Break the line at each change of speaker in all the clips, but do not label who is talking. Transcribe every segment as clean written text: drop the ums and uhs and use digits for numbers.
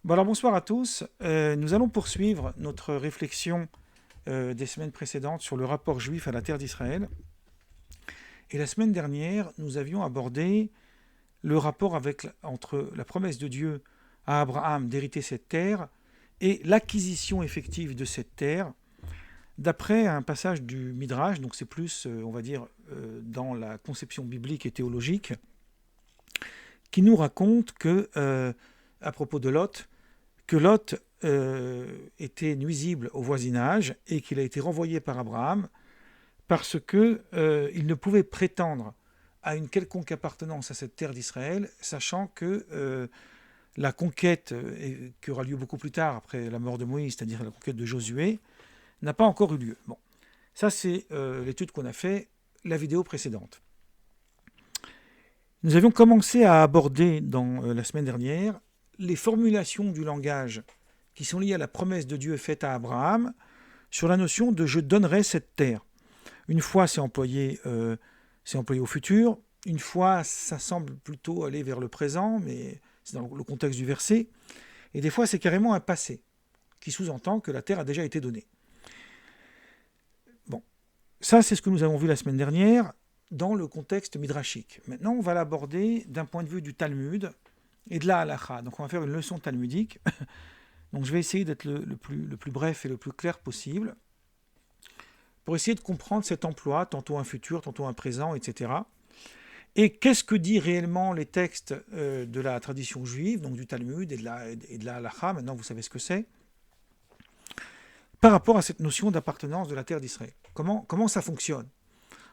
Bon alors bonsoir à tous. Nous allons poursuivre notre réflexion des semaines précédentes sur le rapport juif à la terre d'Israël. Et la semaine dernière, nous avions abordé le rapport entre la promesse de Dieu à Abraham d'hériter cette terre et l'acquisition effective de cette terre, d'après un passage du Midrash, donc c'est plus, on va dire, dans la conception biblique et théologique, qui nous raconte que, à propos de Lot, que Lot était nuisible au voisinage et qu'il a été renvoyé par Abraham parce qu'il ne pouvait prétendre à une quelconque appartenance à cette terre d'Israël, sachant que la conquête, qui aura lieu beaucoup plus tard après la mort de Moïse, c'est-à-dire la conquête de Josué, n'a pas encore eu lieu. Bon, ça c'est l'étude qu'on a fait la vidéo précédente. Nous avions commencé à aborder dans la semaine dernière les formulations du langage qui sont liées à la promesse de Dieu faite à Abraham sur la notion de « je donnerai cette terre ». Une fois, c'est employé au futur. Une fois, ça semble plutôt aller vers le présent, mais c'est dans le contexte du verset. Et des fois, c'est carrément un passé, qui sous-entend que la terre a déjà été donnée. Bon, ça, c'est ce que nous avons vu la semaine dernière dans le contexte midrashique. Maintenant, on va l'aborder d'un point de vue du Talmud et de la halakha. Donc, on va faire une leçon talmudique. Donc, je vais essayer d'être le plus bref et le plus clair possible pour essayer de comprendre cet emploi, tantôt un futur, tantôt un présent, etc. Et qu'est-ce que disent réellement les textes de la tradition juive, donc du Talmud et de la halakha, maintenant vous savez ce que c'est, par rapport à cette notion d'appartenance de la terre d'Israël. Comment ça fonctionne?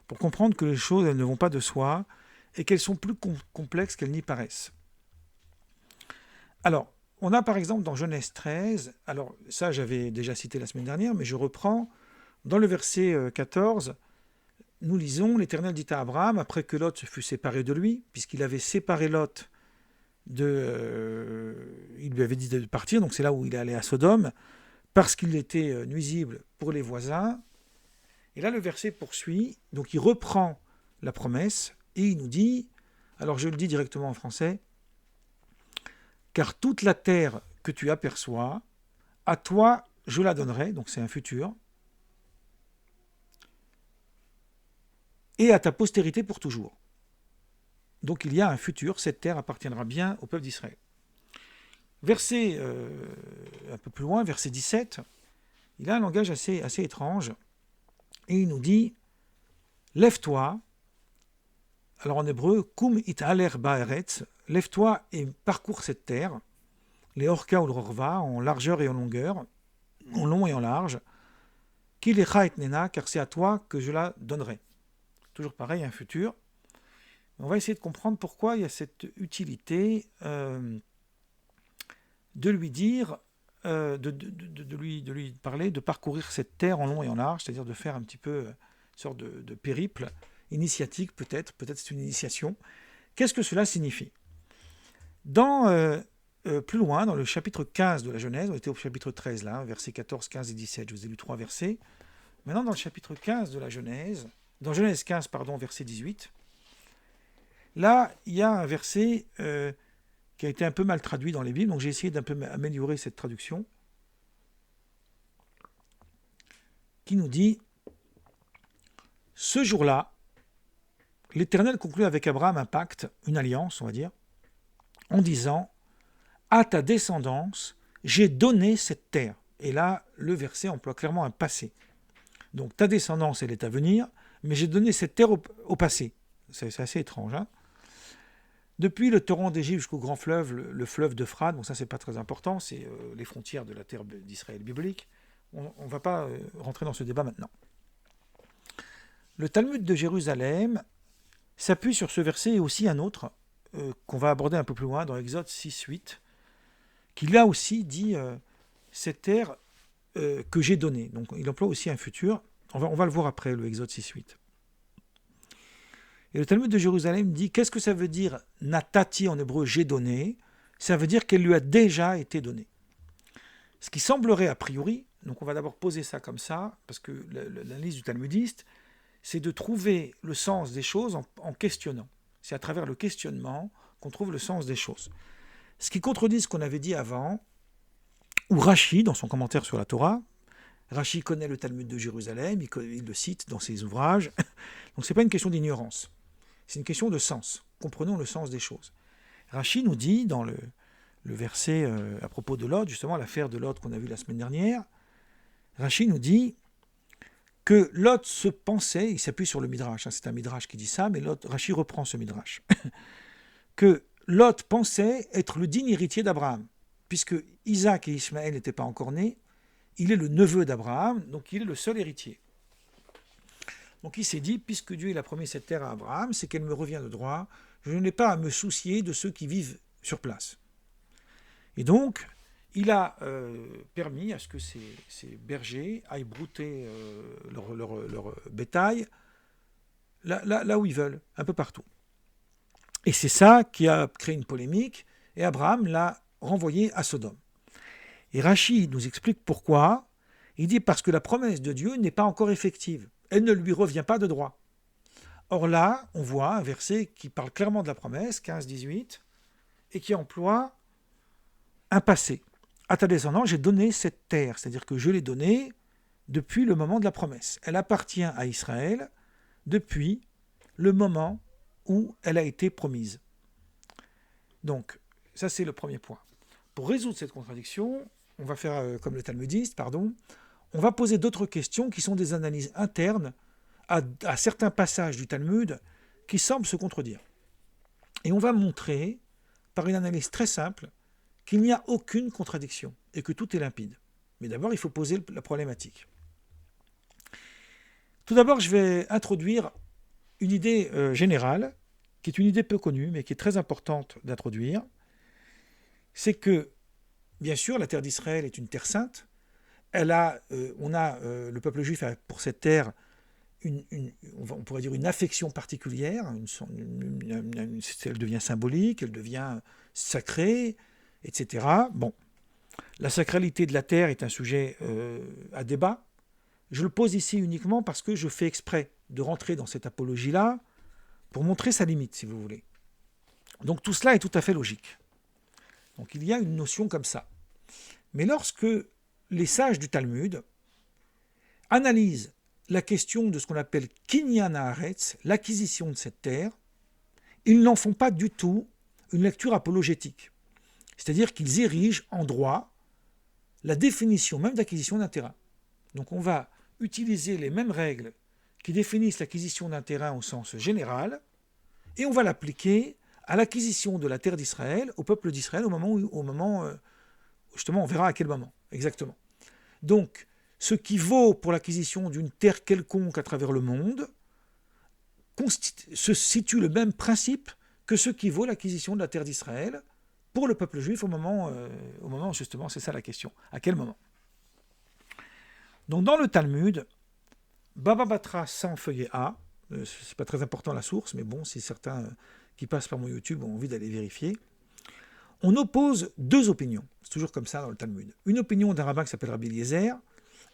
Pour comprendre que les choses, elles ne vont pas de soi et qu'elles sont plus complexes qu'elles n'y paraissent. Alors, on a par exemple dans Genèse 13, alors ça j'avais déjà cité la semaine dernière, mais je reprends, dans le verset 14, nous lisons, l'Éternel dit à Abraham, après que Lot se fut séparé de lui, puisqu'il avait séparé Lot, il lui avait dit de partir, donc c'est là où il est allé à Sodome, parce qu'il était nuisible pour les voisins. Et là le verset poursuit, donc il reprend la promesse, et il nous dit, alors je le dis directement en français, car toute la terre que tu aperçois, à toi je la donnerai, donc c'est un futur, et à ta postérité pour toujours. Donc il y a un futur, cette terre appartiendra bien au peuple d'Israël. Verset un peu plus loin, verset 17, il a un langage assez étrange, et il nous dit « Lève-toi », alors en hébreu « Kum it'aler ba'eretz », lève-toi et parcours cette terre, les orka ou le rorva, en largeur et en longueur, en long et en large, « Ki lecha et nena », car c'est à toi que je la donnerai. Toujours pareil, un futur. On va essayer de comprendre pourquoi il y a cette utilité de lui dire, de lui parler, de parcourir cette terre en long et en large, c'est-à-dire de faire un petit peu une sorte de périple initiatique, peut-être c'est une initiation. Qu'est-ce que cela signifie? Plus loin, dans le chapitre 15 de la Genèse, on était au chapitre 13 là, versets 14, 15 et 17, je vous ai lu 3 versets. Maintenant, dans le chapitre 15 de la Genèse, dans Genèse 15, verset 18, là, il y a un verset qui a été un peu mal traduit dans les Bibles, donc j'ai essayé d'un peu améliorer cette traduction, qui nous dit « Ce jour-là, l'Éternel conclut avec Abraham un pacte, une alliance, on va dire, en disant « À ta descendance, j'ai donné cette terre. » Et là, le verset emploie clairement un passé. Donc ta descendance, elle est à venir, mais j'ai donné cette terre au passé. C'est assez étrange. Hein, depuis le torrent d'Égypte jusqu'au grand fleuve, le fleuve d'Euphrate, bon ça c'est pas très important, c'est les frontières de la terre d'Israël biblique. On ne va pas rentrer dans ce débat maintenant. Le Talmud de Jérusalem s'appuie sur ce verset et aussi un autre qu'on va aborder un peu plus loin dans Exode 6-8, qui là aussi dit cette terre que j'ai donnée. Donc il emploie aussi un futur. On va le voir après, le Exode 6-8. Et le Talmud de Jérusalem dit, qu'est-ce que ça veut dire natati en hébreu, j'ai donné? Ça veut dire qu'elle lui a déjà été donnée. Ce qui semblerait a priori, donc on va d'abord poser ça comme ça, parce que l'analyse du talmudiste, c'est de trouver le sens des choses en questionnant. C'est à travers le questionnement qu'on trouve le sens des choses. Ce qui contredit ce qu'on avait dit avant, ou Rashi, dans son commentaire sur la Torah. Rashi connaît le Talmud de Jérusalem, il le cite dans ses ouvrages. Donc ce n'est pas une question d'ignorance, c'est une question de sens. Comprenons le sens des choses. Rashi nous dit, dans le verset à propos de Lot, justement l'affaire de Lot qu'on a vue la semaine dernière, Rashi nous dit que Lot se pensait, il s'appuie sur le Midrash, c'est un Midrash qui dit ça, mais Rashi reprend ce Midrash, que Lot pensait être le digne héritier d'Abraham, puisque Isaac et Ismaël n'étaient pas encore nés, il est le neveu d'Abraham, donc il est le seul héritier. Donc il s'est dit, puisque Dieu a promis cette terre à Abraham, c'est qu'elle me revient de droit, je n'ai pas à me soucier de ceux qui vivent sur place. Et donc, il a permis à ce que ces bergers aillent brouter leur bétail là où ils veulent, un peu partout. Et c'est ça qui a créé une polémique, et Abraham l'a renvoyé à Sodome. Et Rashi nous explique pourquoi. Il dit parce que la promesse de Dieu n'est pas encore effective. Elle ne lui revient pas de droit. Or là, on voit un verset qui parle clairement de la promesse, 15-18, et qui emploie un passé. À ta descendance, j'ai donné cette terre, c'est-à-dire que je l'ai donnée depuis le moment de la promesse. Elle appartient à Israël depuis le moment où elle a été promise. Donc, ça c'est le premier point. Pour résoudre cette contradiction, on va faire comme le talmudiste, on va poser d'autres questions qui sont des analyses internes à certains passages du Talmud qui semblent se contredire. Et on va montrer, par une analyse très simple, qu'il n'y a aucune contradiction et que tout est limpide. Mais d'abord, il faut poser la problématique. Tout d'abord, je vais introduire une idée générale, qui est une idée peu connue, mais qui est très importante d'introduire. C'est que, bien sûr, la terre d'Israël est une terre sainte. Le peuple juif a pour cette terre on pourrait dire une affection particulière, elle devient symbolique, elle devient sacrée, etc. Bon, la sacralité de la terre est un sujet à débat. Je le pose ici uniquement parce que je fais exprès de rentrer dans cette apologie-là pour montrer sa limite, si vous voulez. Donc tout cela est tout à fait logique. Donc il y a une notion comme ça. Mais lorsque les sages du Talmud analysent la question de ce qu'on appelle Kinyan Haaretz, l'acquisition de cette terre, ils n'en font pas du tout une lecture apologétique. C'est-à-dire qu'ils érigent en droit la définition même d'acquisition d'un terrain. Donc on va utiliser les mêmes règles qui définissent l'acquisition d'un terrain au sens général, et on va l'appliquer à l'acquisition de la terre d'Israël, au peuple d'Israël, justement, on verra à quel moment, exactement. Donc, ce qui vaut pour l'acquisition d'une terre quelconque à travers le monde se situe le même principe que ce qui vaut l'acquisition de la terre d'Israël pour le peuple juif au moment justement, c'est ça la question, à quel moment. Donc dans le Talmud, Baba Batra 100 feuillet A, c'est pas très important la source, mais bon, si certains qui passent par mon YouTube ont envie d'aller vérifier, on oppose deux opinions, c'est toujours comme ça dans le Talmud. Une opinion d'un rabbin qui s'appelle Rabbi Eliezer,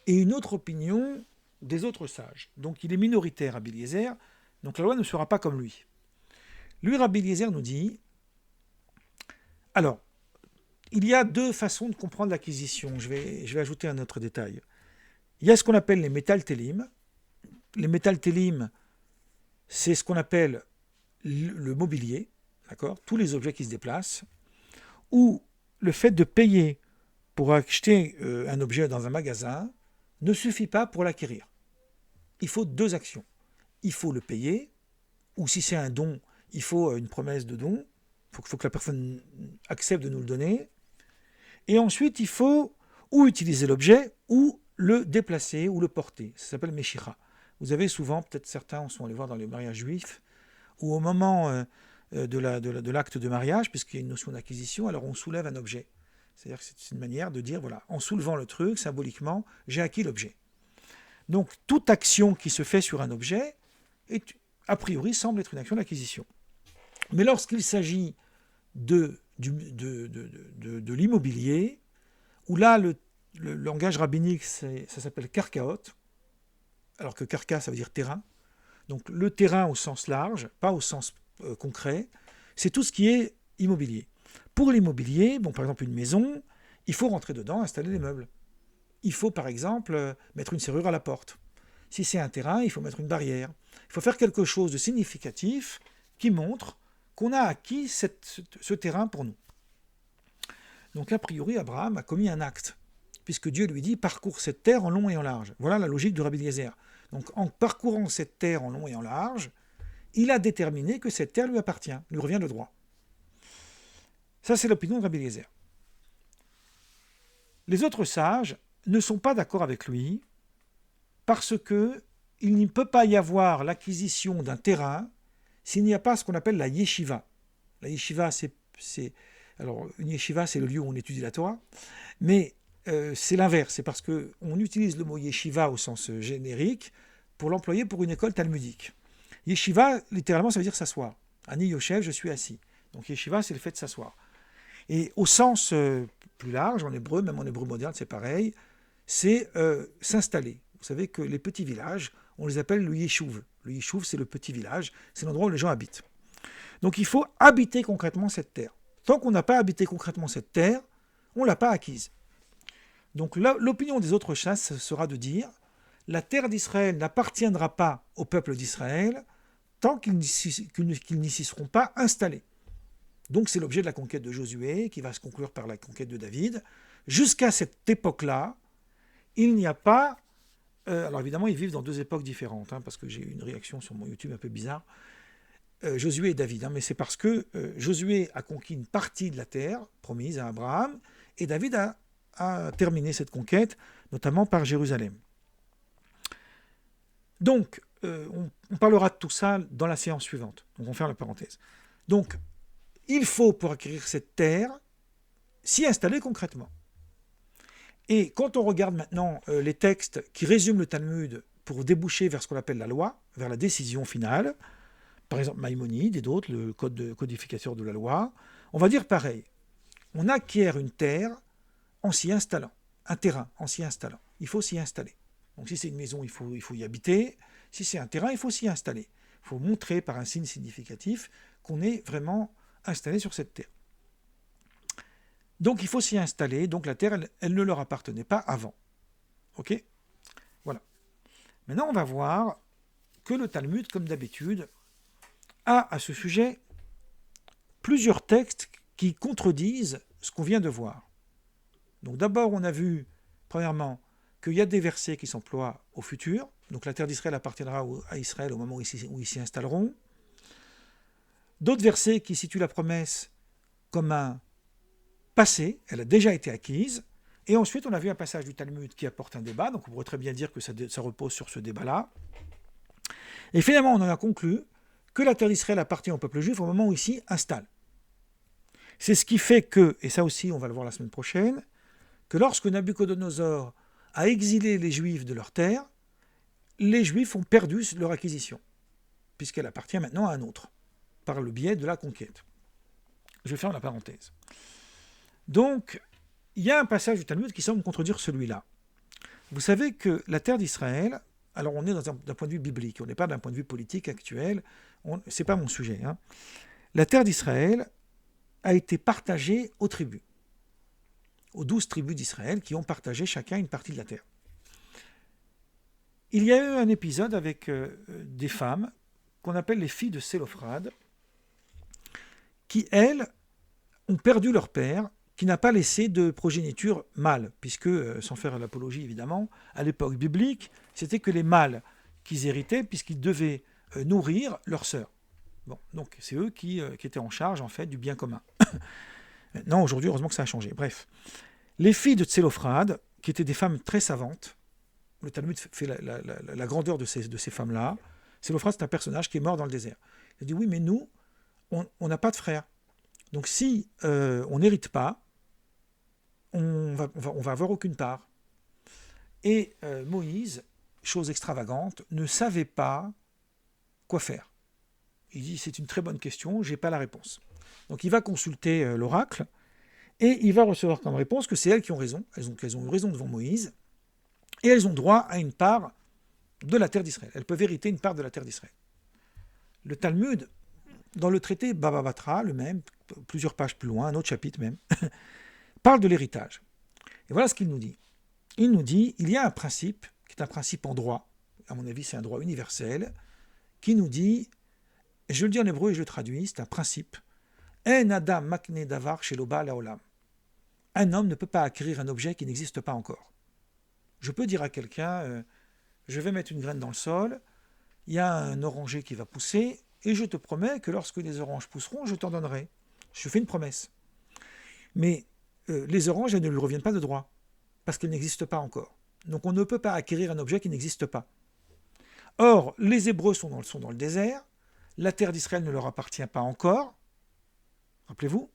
et une autre opinion des autres sages. Donc il est minoritaire, Rabbi Eliezer, donc la loi ne sera pas comme lui. Lui, Rabbi Eliezer nous dit, alors, il y a deux façons de comprendre l'acquisition. Je vais ajouter un autre détail. Il y a ce qu'on appelle les métaltélim. Les métaltélim, c'est ce qu'on appelle le mobilier, d'accord, tous les objets qui se déplacent, ou le fait de payer pour acheter un objet dans un magasin ne suffit pas pour l'acquérir. Il faut deux actions. Il faut le payer, ou si c'est un don, il faut une promesse de don. Il faut que la personne accepte de nous le donner. Et ensuite, il faut ou utiliser l'objet, ou le déplacer, ou le porter. Ça s'appelle Meshicha. Vous avez souvent, peut-être certains sont allés voir dans les mariages juifs, où au moment de l'acte de mariage, puisqu'il y a une notion d'acquisition, alors on soulève un objet. C'est-à-dire que c'est une manière de dire, voilà, en soulevant le truc, symboliquement, j'ai acquis l'objet. Donc, toute action qui se fait sur un objet, a priori, semble être une action d'acquisition. Mais lorsqu'il s'agit de l'immobilier, où là, le langage rabbinique, ça s'appelle karkaot, alors que karka, ça veut dire terrain. Donc, le terrain au sens large, pas au sens concret, c'est tout ce qui est immobilier. Pour l'immobilier, bon, par exemple une maison, il faut rentrer dedans, installer les meubles. Il faut par exemple mettre une serrure à la porte. Si c'est un terrain, il faut mettre une barrière. Il faut faire quelque chose de significatif qui montre qu'on a acquis ce terrain pour nous. Donc a priori, Abraham a commis un acte, puisque Dieu lui dit « parcours cette terre en long et en large ». Voilà la logique de Rabbi Eliezer. Donc en parcourant cette terre en long et en large, il a déterminé que cette terre lui appartient, lui revient de droit. Ça, c'est l'opinion de Rabbi Eliezer. Les autres sages ne sont pas d'accord avec lui parce qu'il ne peut pas y avoir l'acquisition d'un terrain s'il n'y a pas ce qu'on appelle la yeshiva. La yeshiva, alors une yeshiva, c'est le lieu où on étudie la Torah, mais c'est l'inverse, c'est parce qu'on utilise le mot yeshiva au sens générique pour l'employer pour une école talmudique. Yeshiva, littéralement, ça veut dire s'asseoir. Ani Yoshev, je suis assis. Donc yeshiva, c'est le fait de s'asseoir. Et au sens plus large, en hébreu, même en hébreu moderne, c'est pareil, c'est s'installer. Vous savez que les petits villages, on les appelle le yeshuv. Le yeshuv, c'est le petit village, c'est l'endroit où les gens habitent. Donc il faut habiter concrètement cette terre. Tant qu'on n'a pas habité concrètement cette terre, on ne l'a pas acquise. Donc l'opinion des autres chasses sera de dire la terre d'Israël n'appartiendra pas au peuple d'Israël tant qu'ils n'y s'y seront pas installés. Donc c'est l'objet de la conquête de Josué, qui va se conclure par la conquête de David. Jusqu'à cette époque-là, il n'y a pas... alors évidemment, ils vivent dans deux époques différentes, parce que j'ai eu une réaction sur mon YouTube un peu bizarre. Josué et David, mais c'est parce que Josué a conquis une partie de la terre promise à Abraham, et David a terminé cette conquête, notamment par Jérusalem. Donc, on parlera de tout ça dans la séance suivante. Donc, on ferme la parenthèse. Donc, il faut, pour acquérir cette terre, s'y installer concrètement. Et quand on regarde maintenant les textes qui résument le Talmud pour déboucher vers ce qu'on appelle la loi, vers la décision finale, par exemple Maïmonide et d'autres, le codificateur de la loi, on va dire pareil. On acquiert une terre en s'y installant, un terrain en s'y installant. Il faut s'y installer. Donc si c'est une maison, il faut y habiter. Si c'est un terrain, il faut s'y installer. Il faut montrer par un signe significatif qu'on est vraiment installé sur cette terre. Donc il faut s'y installer. Donc la terre, elle ne leur appartenait pas avant. Ok ? Voilà. Maintenant, on va voir que le Talmud, comme d'habitude, a à ce sujet plusieurs textes qui contredisent ce qu'on vient de voir. Donc d'abord, on a vu, premièrement, qu'il y a des versets qui s'emploient au futur. Donc la terre d'Israël appartiendra à Israël au moment où ils s'y installeront. D'autres versets qui situent la promesse comme un passé, elle a déjà été acquise. Et ensuite, on a vu un passage du Talmud qui apporte un débat, donc on pourrait très bien dire que ça repose sur ce débat-là. Et finalement, on en a conclu que la terre d'Israël appartient au peuple juif au moment où il s'y installe. C'est ce qui fait que, et ça aussi on va le voir la semaine prochaine, que lorsque Nabuchodonosor a exilé les Juifs de leur terre, les Juifs ont perdu leur acquisition, puisqu'elle appartient maintenant à un autre, par le biais de la conquête. Je ferme la parenthèse. Donc, il y a un passage du Talmud qui semble contredire celui-là. Vous savez que la terre d'Israël, alors on est d'un point de vue biblique, on n'est pas d'un point de vue politique actuel, ce n'est pas mon sujet. La terre d'Israël a été partagée aux tribus, aux 12 tribus d'Israël qui ont partagé chacun une partie de la terre. Il y a eu un épisode avec des femmes qu'on appelle les filles de Sélophrad, qui, elles, ont perdu leur père, qui n'a pas laissé de progéniture mâle, puisque, sans faire l'apologie évidemment, à l'époque biblique, c'était que les mâles qu'ils héritaient, puisqu'ils devaient nourrir leurs sœurs. Bon, donc c'est eux qui étaient en charge en fait du bien commun. Non, aujourd'hui, heureusement que ça a changé. Bref, les filles de Tsélophrad, qui étaient des femmes très savantes, le Talmud fait la grandeur de ces femmes-là. Tsélophrad, c'est un personnage qui est mort dans le désert. Il dit oui, mais nous, on n'a pas de frères. Donc si on n'hérite pas, on va avoir aucune part. Et Moïse, chose extravagante, ne savait pas quoi faire. Il dit c'est une très bonne question, je n'ai pas la réponse. Donc il va consulter l'oracle et il va recevoir comme réponse que c'est elles qui ont raison. Elles ont eu raison devant Moïse et elles ont droit à une part de la terre d'Israël. Elles peuvent hériter une part de la terre d'Israël. Le Talmud, dans le traité Baba Batra, le même, plusieurs pages plus loin, un autre chapitre même, parle de l'héritage. Et voilà ce qu'il nous dit. Il nous dit, il y a un principe, qui est un principe en droit, à mon avis c'est un droit universel, qui nous dit, et je le dis en hébreu et je le traduis, c'est un principe, En adam makne davar sheloba laolam. Un homme ne peut pas acquérir un objet qui n'existe pas encore. Je peux dire à quelqu'un, je vais mettre une graine dans le sol, il y a un oranger qui va pousser, et je te promets que lorsque les oranges pousseront, je t'en donnerai. Je fais une promesse. Mais les oranges, elles ne lui reviennent pas de droit, parce qu'elles n'existent pas encore. Donc on ne peut pas acquérir un objet qui n'existe pas. Or, les Hébreux sont dans le désert, la terre d'Israël ne leur appartient pas encore, rappelez-vous,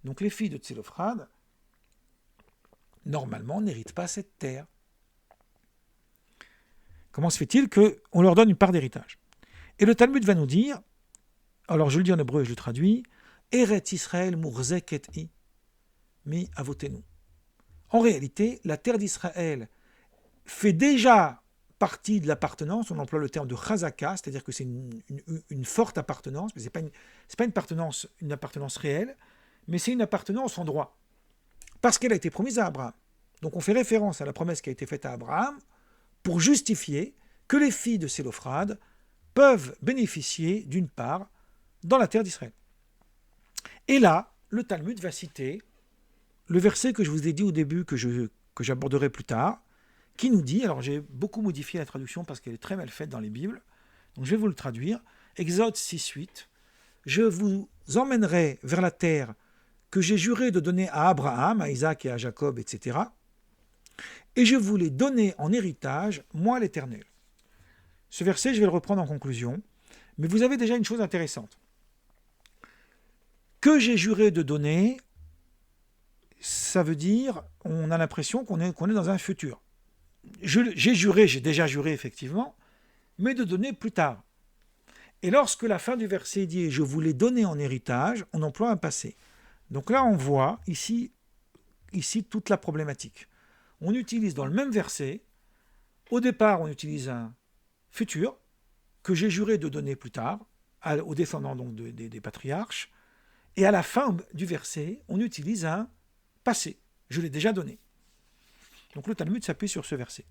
donc les filles de Tsélophrad, normalement, n'héritent pas cette terre. Comment se fait-il qu'on leur donne une part d'héritage? Et le Talmud va nous dire, alors je le dis en hébreu et je le traduis, Eret Israël murzeket i, mi avotenu. En réalité, la terre d'Israël fait déjà partie de l'appartenance, on emploie le terme de chazaka, c'est-à-dire que c'est une forte appartenance, mais ce n'est pas une appartenance réelle, mais c'est une appartenance en droit, parce qu'elle a été promise à Abraham. Donc on fait référence à la promesse qui a été faite à Abraham pour justifier que les filles de Sélophrad peuvent bénéficier d'une part dans la terre d'Israël. Et là, le Talmud va citer le verset que je vous ai dit au début, que j'aborderai plus tard, qui nous dit, alors j'ai beaucoup modifié la traduction parce qu'elle est très mal faite dans les Bibles, donc je vais vous le traduire, Exode 6.8, je vous emmènerai vers la terre que j'ai juré de donner à Abraham, à Isaac et à Jacob, etc., et je vous l'ai donné en héritage, moi l'Éternel. Ce verset, je vais le reprendre en conclusion, mais vous avez déjà une chose intéressante. Que j'ai juré de donner, ça veut dire, on a l'impression qu'on est dans un futur. J'ai déjà juré effectivement, mais de donner plus tard. Et lorsque la fin du verset dit « je vous l'ai donné en héritage », on emploie un passé. Donc là, on voit ici toute la problématique. On utilise dans le même verset, au départ, on utilise un futur, que j'ai juré de donner plus tard, aux descendants donc des patriarches, et à la fin du verset, on utilise un passé, je l'ai déjà donné. Donc le Talmud s'appuie sur ce verset.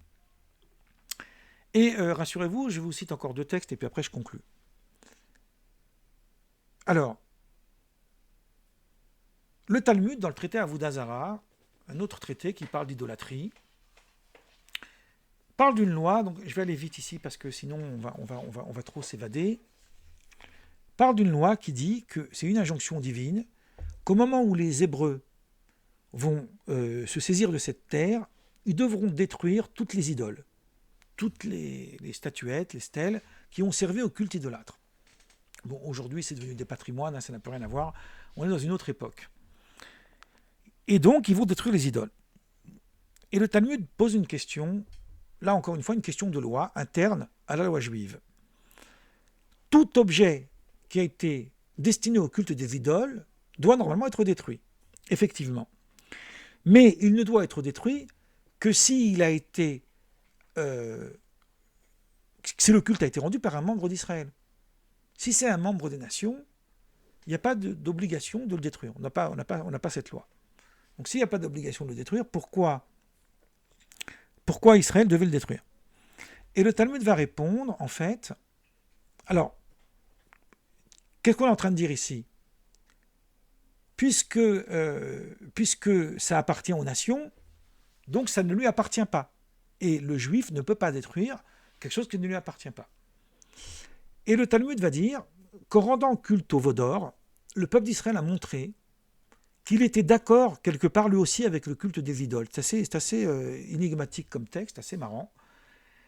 Et rassurez-vous, je vous cite encore deux textes, et puis après je conclus. Alors, le Talmud, dans le traité Avodah Zarah, un autre traité qui parle d'idolâtrie, parle d'une loi, donc je vais aller vite ici parce que sinon on va trop s'évader, parle d'une loi qui dit que c'est une injonction divine, qu'au moment où les Hébreux vont se saisir de cette terre, ils devront détruire toutes les idoles, toutes les statuettes, les stèles qui ont servi au culte idolâtre. Bon, aujourd'hui c'est devenu des patrimoines, ça n'a plus rien à voir, on est dans une autre époque. Et donc ils vont détruire les idoles. Et le Talmud pose une question, là encore une fois une question de loi interne à la loi juive. Tout objet qui a été destiné au culte des idoles doit normalement être détruit, effectivement. Mais il ne doit être détruit que si le culte a été rendu par un membre d'Israël. Si c'est un membre des nations, il n'y a pas d'obligation de le détruire. On n'a pas cette loi. Donc s'il n'y a pas d'obligation de le détruire, pourquoi Israël devait le détruire? Et le Talmud va répondre, en fait, alors, qu'est-ce qu'on est en train de dire ici? Puisque ça appartient aux nations, donc ça ne lui appartient pas. Et le juif ne peut pas détruire quelque chose qui ne lui appartient pas. Et le Talmud va dire qu'en rendant culte au veau d'or, le peuple d'Israël a montré qu'il était d'accord quelque part lui aussi avec le culte des idoles. C'est assez énigmatique comme texte, assez marrant.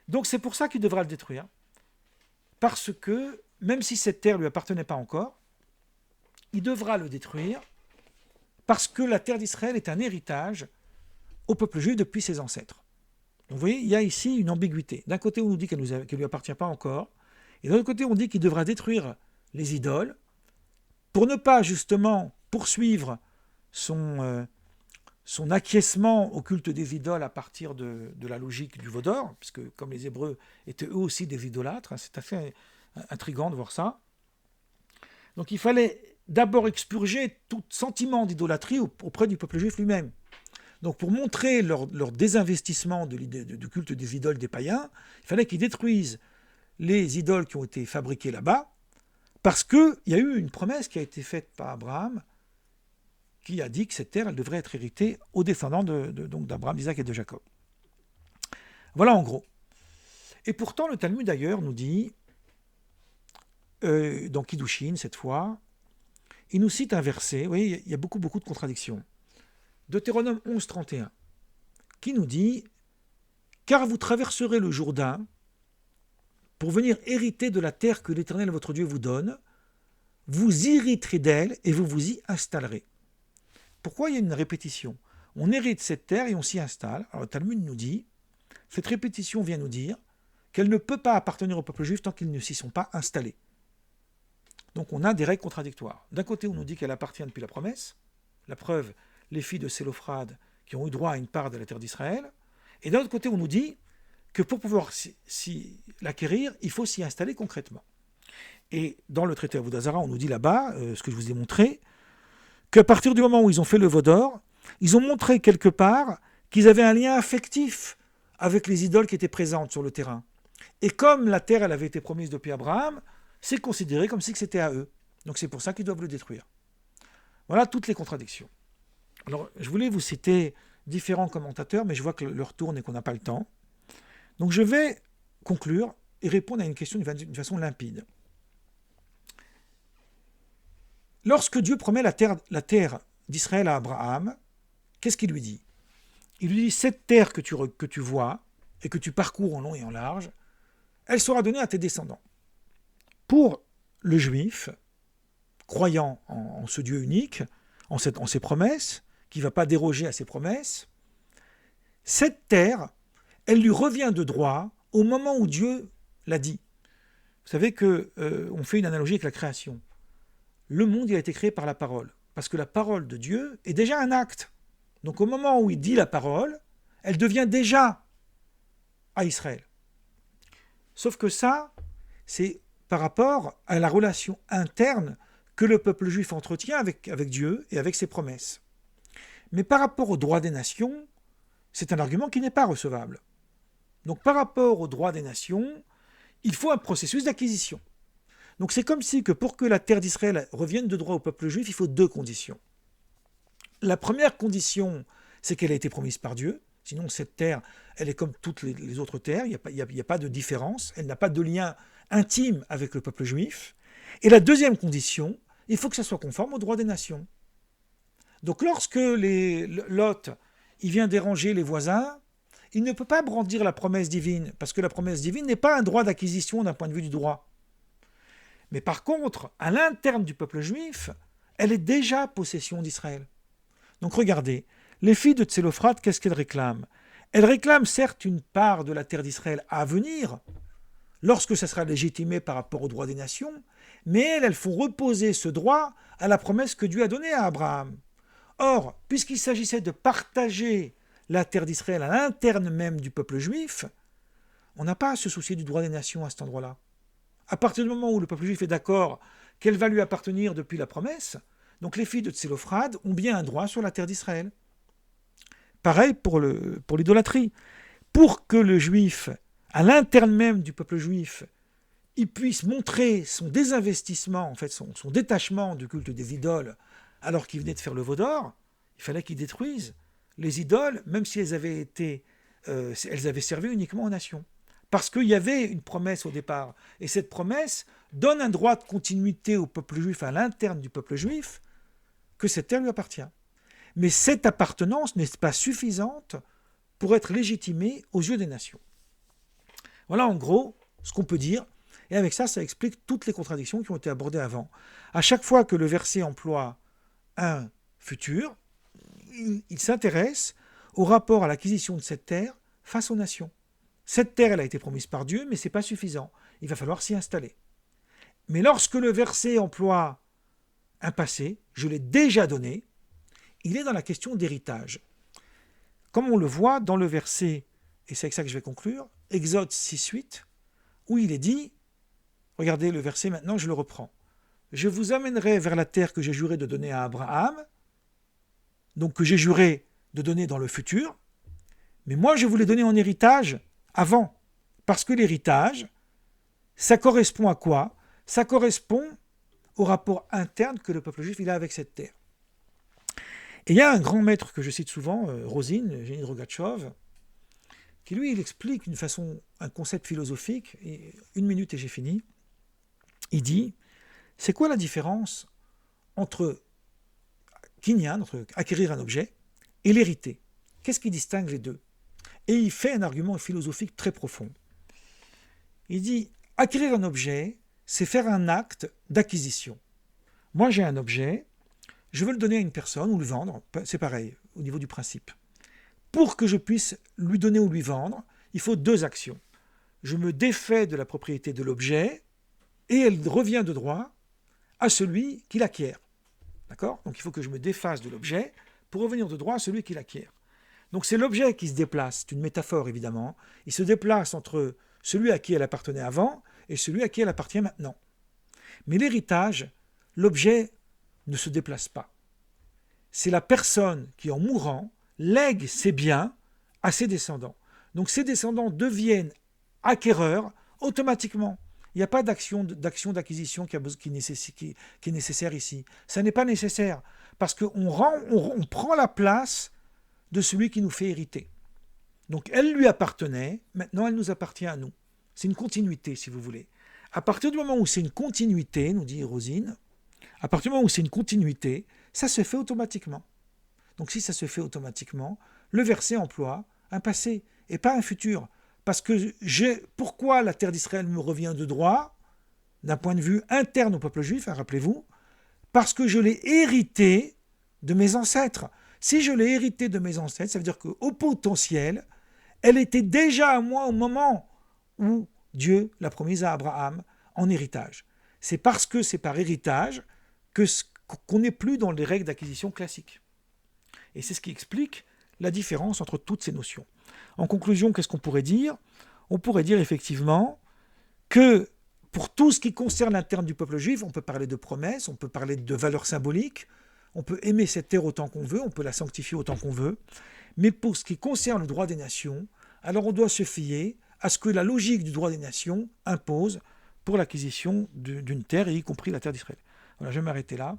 Donc c'est pour ça qu'il devra le détruire. Parce que, même si cette terre ne lui appartenait pas encore, il devra le détruire parce que la terre d'Israël est un héritage au peuple juif depuis ses ancêtres. Donc vous voyez, il y a ici une ambiguïté. D'un côté, on nous dit qu'elle ne lui appartient pas encore, et de l'autre côté, on dit qu'il devra détruire les idoles pour ne pas justement poursuivre son acquiescement au culte des idoles à partir de la logique du veau d'or, puisque comme les Hébreux étaient eux aussi des idolâtres, c'est assez intriguant de voir ça. Donc il fallait d'abord expurger tout sentiment d'idolâtrie auprès du peuple juif lui-même. Donc pour montrer leur désinvestissement du culte des idoles des païens, il fallait qu'ils détruisent les idoles qui ont été fabriquées là-bas, parce qu'il y a eu une promesse qui a été faite par Abraham, qui a dit que cette terre elle devrait être héritée aux descendants donc d'Abraham, d'Isaac et de Jacob. Voilà en gros. Et pourtant, le Talmud d'ailleurs nous dit, dans Kiddushin cette fois, il nous cite un verset, vous voyez, il y a beaucoup de contradictions. Deutéronome 11, 31, qui nous dit « Car vous traverserez le Jourdain pour venir hériter de la terre que l'Éternel votre Dieu vous donne, vous hériterez d'elle et vous vous y installerez. » Pourquoi il y a une répétition? On hérite cette terre et on s'y installe. Alors le Talmud nous dit, cette répétition vient nous dire qu'elle ne peut pas appartenir au peuple juif tant qu'ils ne s'y sont pas installés. Donc on a des règles contradictoires. D'un côté, on nous dit qu'elle appartient depuis la promesse, la preuve, les filles de Sélophrade qui ont eu droit à une part de la terre d'Israël, et d'un autre côté, on nous dit que pour pouvoir l'acquérir, il faut s'y installer concrètement. Et dans le traité Avodah-Zara, on nous dit là-bas, ce que je vous ai montré, qu'à partir du moment où ils ont fait le veau d'or, ils ont montré quelque part qu'ils avaient un lien affectif avec les idoles qui étaient présentes sur le terrain. Et comme la terre, elle avait été promise depuis Abraham, c'est considéré comme si c'était à eux. Donc c'est pour ça qu'ils doivent le détruire. Voilà toutes les contradictions. Alors, je voulais vous citer différents commentateurs, mais je vois que l'heure tourne et qu'on n'a pas le temps. Donc je vais conclure et répondre à une question d'une façon limpide. Lorsque Dieu promet la terre d'Israël à Abraham, qu'est-ce qu'il lui dit? Il lui dit, cette terre que tu vois et que tu parcours en long et en large, elle sera donnée à tes descendants. Pour le juif, croyant en ce Dieu unique, en ses promesses, qui ne va pas déroger à ses promesses, cette terre, elle lui revient de droit au moment où Dieu l'a dit. Vous savez qu'on fait une analogie avec la création. Le monde il a été créé par la parole, parce que la parole de Dieu est déjà un acte. Donc au moment où il dit la parole, elle devient déjà à Israël. Sauf que ça, c'est par rapport à la relation interne que le peuple juif entretient avec Dieu et avec ses promesses. Mais par rapport au droit des nations, c'est un argument qui n'est pas recevable. Donc par rapport au droit des nations, il faut un processus d'acquisition. Donc c'est comme si que pour que la terre d'Israël revienne de droit au peuple juif, il faut deux conditions. La première condition, c'est qu'elle a été promise par Dieu. Sinon, cette terre, elle est comme toutes les autres terres. Il n'y a pas de différence. Elle n'a pas de lien intime avec le peuple juif. Et la deuxième condition, il faut que ça soit conforme au droit des nations. Donc lorsque Lot, il vient déranger les voisins, il ne peut pas brandir la promesse divine, parce que la promesse divine n'est pas un droit d'acquisition d'un point de vue du droit. Mais par contre, à l'interne du peuple juif, elle est déjà possession d'Israël. Donc regardez, les filles de Tsélophrate, qu'est-ce qu'elles réclament? Elles réclament certes une part de la terre d'Israël à venir, lorsque ça sera légitimé par rapport au droit des nations, mais elles font reposer ce droit à la promesse que Dieu a donnée à Abraham. Or, puisqu'il s'agissait de partager la terre d'Israël à l'interne même du peuple juif, on n'a pas à se soucier du droit des nations à cet endroit-là. À partir du moment où le peuple juif est d'accord qu'elle va lui appartenir depuis la promesse, donc les filles de Tsélophrade ont bien un droit sur la terre d'Israël. Pareil pour l'idolâtrie. Pour que le juif, à l'interne même du peuple juif, il puisse montrer son désinvestissement, en fait son détachement du culte des idoles, alors qu'il venait de faire le veau d'or, il fallait qu'il détruise les idoles, même si elles avaient servi uniquement aux nations. Parce qu'il y avait une promesse au départ. Et cette promesse donne un droit de continuité au peuple juif, à l'interne du peuple juif, que cette terre lui appartient. Mais cette appartenance n'est pas suffisante pour être légitimée aux yeux des nations. Voilà en gros ce qu'on peut dire. Et avec ça, ça explique toutes les contradictions qui ont été abordées avant. À chaque fois que le verset emploie un futur, il s'intéresse au rapport à l'acquisition de cette terre face aux nations. Cette terre, elle a été promise par Dieu, mais ce n'est pas suffisant. Il va falloir s'y installer. Mais lorsque le verset emploie un passé, je l'ai déjà donné, il est dans la question d'héritage. Comme on le voit dans le verset, et c'est avec ça que je vais conclure, Exode 6.8, où il est dit, regardez le verset maintenant, je le reprends. Je vous amènerai vers la terre que j'ai juré de donner à Abraham, donc que j'ai juré de donner dans le futur, mais moi je voulais donner en héritage avant. Parce que l'héritage, ça correspond à quoi? Ça correspond au rapport interne que le peuple juif il a avec cette terre. Et il y a un grand maître que je cite souvent, Rosine, Eugénie Rogatchov, qui lui, il explique d'une façon, un concept philosophique, et 1 minute et j'ai fini. Il dit, c'est quoi la différence entre kinyan, entre acquérir un objet, et l'hériter? Qu'est-ce qui distingue les deux? Et il fait un argument philosophique très profond. Il dit, acquérir un objet, c'est faire un acte d'acquisition. Moi, j'ai un objet, je veux le donner à une personne ou le vendre, c'est pareil au niveau du principe. Pour que je puisse lui donner ou lui vendre, il faut 2 actions. Je me défais de la propriété de l'objet et elle revient de droit à celui qui l'acquiert. D'accord? Donc il faut que je me défasse de l'objet pour revenir de droit à celui qui l'acquiert. Donc c'est l'objet qui se déplace, c'est une métaphore évidemment. Il se déplace entre celui à qui elle appartenait avant et celui à qui elle appartient maintenant. Mais l'héritage, l'objet ne se déplace pas. C'est la personne qui, en mourant, lègue ses biens à ses descendants. Donc ses descendants deviennent acquéreurs automatiquement. Il n'y a pas d'action d'acquisition qui est nécessaire ici. Ça n'est pas nécessaire parce qu'on prend la place de celui qui nous fait hériter. Donc elle lui appartenait, maintenant elle nous appartient à nous. C'est une continuité si vous voulez. À partir du moment où c'est une continuité, nous dit Rosine, à partir du moment où c'est une continuité, ça se fait automatiquement. Donc si ça se fait automatiquement, le verset emploie un passé et pas un futur. Parce que pourquoi la terre d'Israël me revient de droit, d'un point de vue interne au peuple juif, rappelez-vous, parce que je l'ai hérité de mes ancêtres. Si je l'ai hérité de mes ancêtres, ça veut dire qu'au potentiel, elle était déjà à moi au moment où Dieu l'a promise à Abraham en héritage. C'est parce que c'est par héritage qu'on n'est plus dans les règles d'acquisition classiques. Et c'est ce qui explique la différence entre toutes ces notions. En conclusion, qu'est-ce qu'on pourrait dire? On pourrait dire effectivement que pour tout ce qui concerne l'interne du peuple juif, on peut parler de promesses, on peut parler de valeurs symboliques, on peut aimer cette terre autant qu'on veut, on peut la sanctifier autant qu'on veut, mais pour ce qui concerne le droit des nations, alors on doit se fier à ce que la logique du droit des nations impose pour l'acquisition d'une terre, y compris la terre d'Israël. Voilà, je vais m'arrêter là.